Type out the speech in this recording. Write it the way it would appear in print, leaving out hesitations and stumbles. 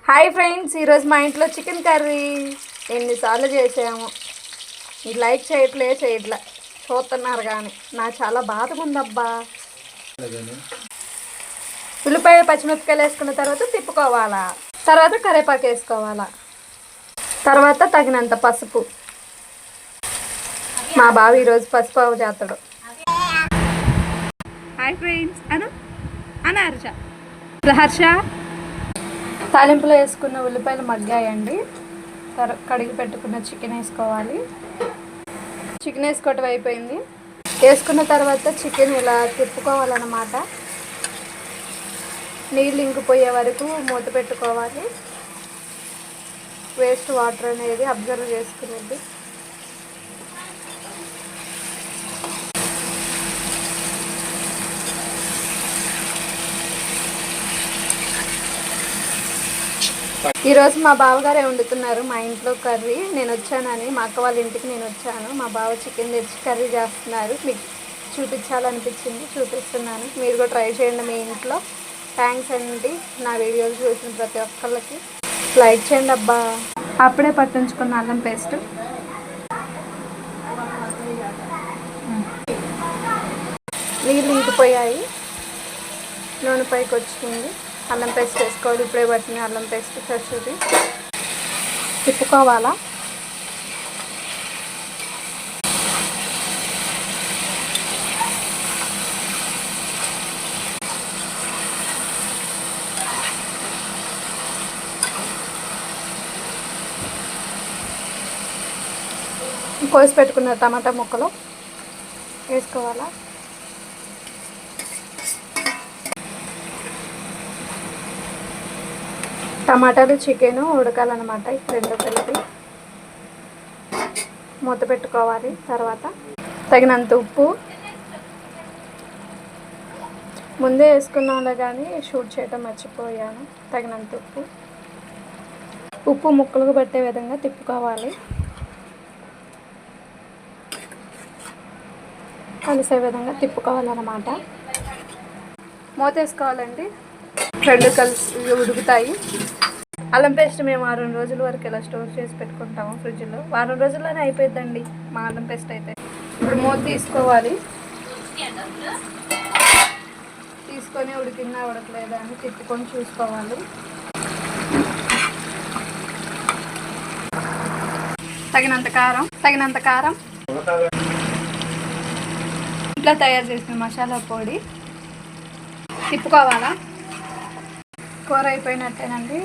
Hi friends, ఈరోజు మా ఇంట్లో చికెన్ కర్రీ ఎన్నిసార్లు చేసాము. మీరు లైక్ చేయట్లే చూస్తున్నారు కానీ నాకు చాలా బాధగా ఉందబ్బా. ఉల్లిపాయ పచ్చిమిరపకాయలు వేసుకున్న తర్వాత తిప్పుకోవాలా, తర్వాత కరివేపాకు వేసుకోవాలా, తర్వాత తగినంత పసుపు. మా బావ ఈరోజు పసుపు చేస్తాడు. హాయ్ ఫ్రెండ్స్ అన హర్ష తాలింపులో వేసుకున్న ఉల్లిపాయలు మగ్గాయండి. కడిగి పెట్టుకున్న చికెన్ వేసుకోవాలి. చికెన్ వేసుకోవటం అయిపోయింది. వేసుకున్న తర్వాత చికెన్ ఇలా తిప్పుకోవాలన్నమాట. నీళ్ళు ఇంకిపోయే వరకు మూత పెట్టుకోవాలి. వేస్ట్ వాటర్ అనేది అబ్జర్వ్ చేసుకునేది. ఈరోజు మా బావగారే వండుతున్నారు మా ఇంట్లో కర్రీ. నేను వచ్చానని, మా అక్క వాళ్ళ ఇంటికి నేను వచ్చాను. మా బావ చికెన్ తెచ్చి కర్రీ చేస్తున్నారు. మీకు చూపించాలనిపించింది, చూపిస్తున్నాను. మీరు కూడా ట్రై చేయండి మీ ఇంట్లో. థ్యాంక్స్ అండి నా వీడియోలు చూసిన ప్రతి ఒక్కళ్ళకి. లైక్ చేయండి అబ్బా. అప్పుడే పట్టించుకున్న అల్లం పేస్ట్ నీళ్ళు ఇంకిపోయాయి, నూనె పైకి వచ్చింది. అల్లం పేస్ట్ వేసుకోవాలి. ఇప్పుడే పట్టిన అల్లం పేస్ట్ ఫ్రెష్ది. తిప్పుకోవాలా. కోసి పెట్టుకున్న టమాటా ముక్కలు వేసుకోవాలా. టమాటాలు చికెను ఉడకాలన్నమాట. రెండు కలిపి మూత పెట్టుకోవాలి. తర్వాత తగినంత ఉప్పు, ముందే వేసుకున్నాను కానీ షూట్ చేయడం మర్చిపోయాను. తగినంత ఉప్పు ముక్కలకు పట్టే విధంగా తిప్పుకోవాలి. కలిసే విధంగా తిప్పుకోవాలన్నమాట. మూత వేసుకోవాలండి. రెండు కలిసి ఉడుకుతాయి. అల్లం పేస్ట్ మేము 6 రోజుల వరకు ఇలా స్టోర్ చేసి పెట్టుకుంటాము ఫ్రిడ్జ్లో. 6 రోజుల్లోనే అయిపోయిందండి మా అల్లం పేస్ట్ అయితే. ఇప్పుడు మూత తీసుకోవాలి. తీసుకొని ఉడికిందా ఉడకలేదా అని తిప్పుకొని చూసుకోవాలి. తగినంత కారం ఇంట్లో తయారు చేసిన మసాలా పొడి తిప్పుకోవాలా. కూర అయిపోయినట్టేనండి.